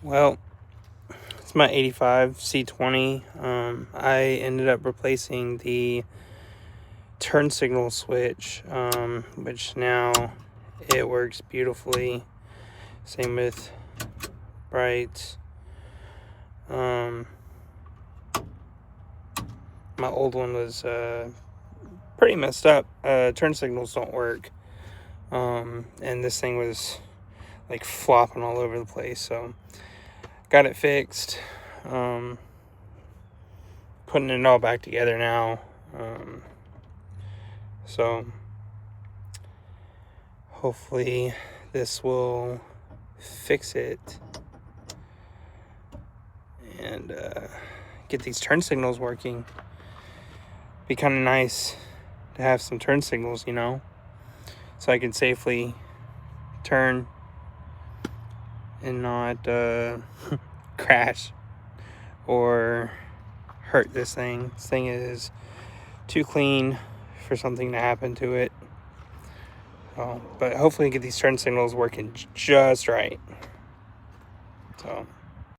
Well, it's my 85 C20. I ended up replacing the turn signal switch, which now it works beautifully. Same with brights. My old one was pretty messed up. Turn signals don't work. And this thing was like flopping all over the place, so got it fixed. Putting it all back together now. So hopefully this will fix it and get these turn signals working. Be kind of nice to have some turn signals, you know, so I can safely turn and not crash or hurt this thing. This thing is too clean for something to happen to it. So, but hopefully get these turn signals working just right. So